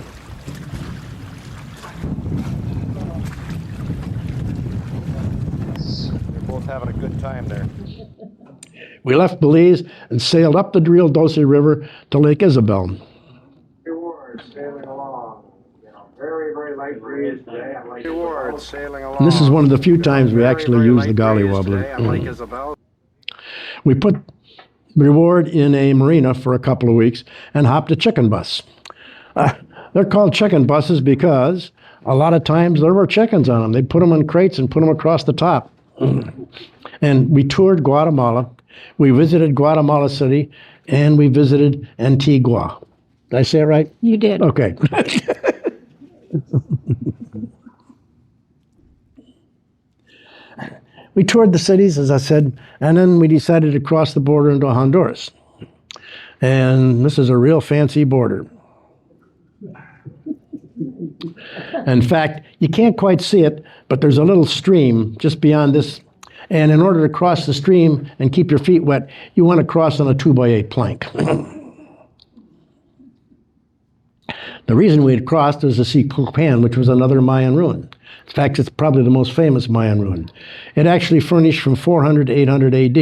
They're both having a good time there. We left Belize and sailed up the Rio Dulce River to Lake Isabel. Sailing along. Very, very light breeze today. I like Reward sailing along. And this is one of the few times we Very, actually very use light the golly breeze wobbler. today on Lake Isabel. We put Reward in a marina for a couple of weeks and hopped a chicken bus. They're called chicken buses because a lot of times there were chickens on them. They'd put them in crates and put them across the top. And we toured Guatemala. We visited Guatemala City, and we visited Antigua. Did I say it right? You did. Okay. We toured the cities, as I said, and then we decided to cross the border into Honduras. And this is a real fancy border. In fact, you can't quite see it, but there's a little stream just beyond this. And in order to cross the stream and keep your feet wet, you want to cross on a 2x8 plank. The reason we had crossed was to see Copan, which was another Mayan ruin. In fact, it's probably the most famous Mayan ruin. It actually furnished from 400 to 800 AD.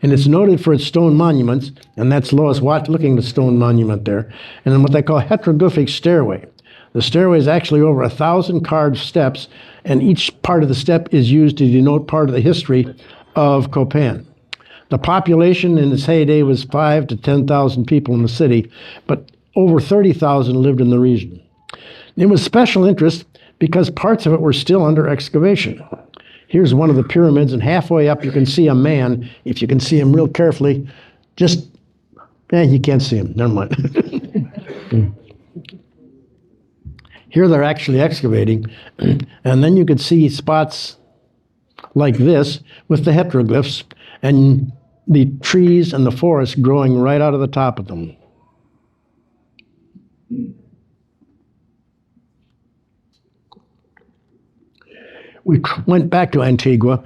And it's noted for its stone monuments, and that's Lois looking at the stone monument there, and then what they call heteroglyphic stairway. The stairway is actually over 1,000 carved steps, and each part of the step is used to denote part of the history of Copan. The population in its heyday was 5,000 to 10,000 people in the city, but over 30,000 lived in the region. It was special interest because parts of it were still under excavation. Here's one of the pyramids, and halfway up you can see a man. If you can see him real carefully, you can't see him, never mind. Here they're actually excavating, and then you could see spots like this with the heteroglyphs and the trees and the forest growing right out of the top of them. We went back to Antigua,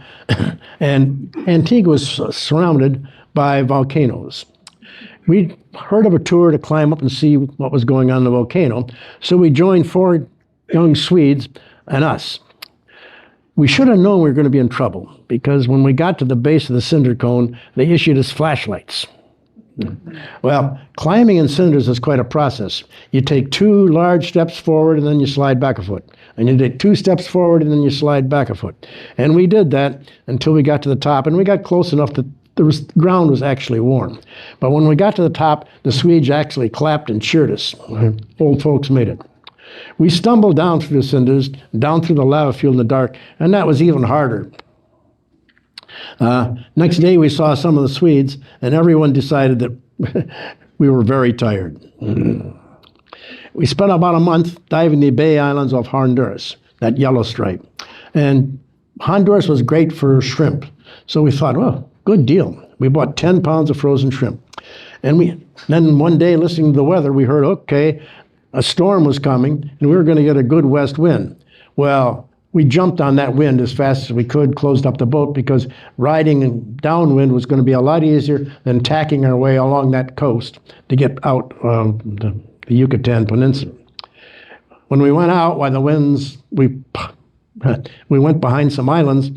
and Antigua was surrounded by volcanoes. We heard of a tour to climb up and see what was going on in the volcano, so we joined 4 young Swedes and us. We should have known we were going to be in trouble, because when we got to the base of the cinder cone, they issued us flashlights. Well, climbing in cinders is quite a process. You take 2 large steps forward, and then you slide back a foot. And you take 2 steps forward, and then you slide back a foot. And we did that until we got to the top, and we got close enough that the ground was actually warm. But when we got to the top, the Swedes actually clapped and cheered us. Old folks made it. We stumbled down through the cinders, down through the lava field in the dark, and that was even harder. Next day, we saw some of the Swedes, and everyone decided that we were very tired. We spent about a month diving the Bay Islands off Honduras, that yellow stripe. And Honduras was great for shrimp. So we thought, well, good deal. We bought 10 pounds of frozen shrimp. And then one day, listening to the weather, we heard, okay, a storm was coming, and we were going to get a good west wind. Well, we jumped on that wind as fast as we could, closed up the boat, because riding downwind was going to be a lot easier than tacking our way along that coast to get out the Yucatan Peninsula. When we went out, while the winds, we went behind some islands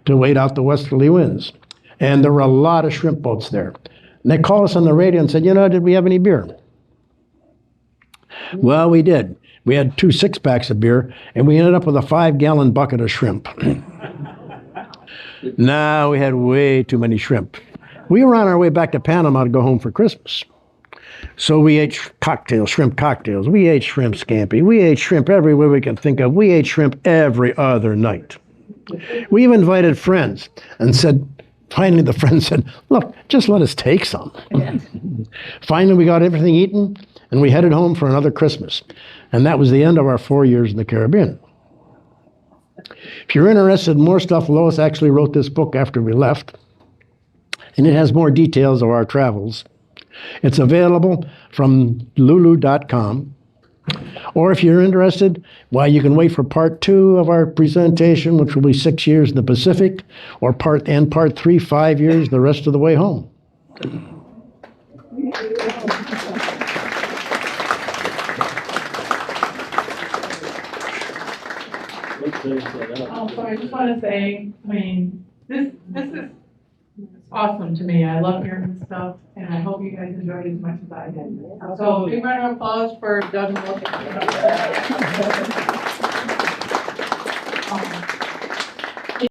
to wait out the westerly winds. And there were a lot of shrimp boats there. And they called us on the radio and said, did we have any beer? Well, we did. We had 2 6-packs of beer, and we ended up with a 5-gallon bucket of shrimp. Now we had way too many shrimp. We were on our way back to Panama to go home for Christmas. So we ate cocktails, shrimp cocktails. We ate shrimp scampi. We ate shrimp every way we could think of. We ate shrimp every other night. We even invited friends and finally the friend said, look, just let us take some. Finally, we got everything eaten, and we headed home for another Christmas. And that was the end of our 4 years in the Caribbean. If you're interested in more stuff, Lois actually wrote this book after we left, and it has more details of our travels. It's available from lulu.com. Or if you're interested, you can wait for part 2 of our presentation, which will be 6 years in the Pacific, or part 3, 5 years, the rest of the way home. So I just want to say, this is awesome to me. I love hearing this stuff, and I hope you guys enjoyed it as much as I did. So big round of applause for Doug Lois.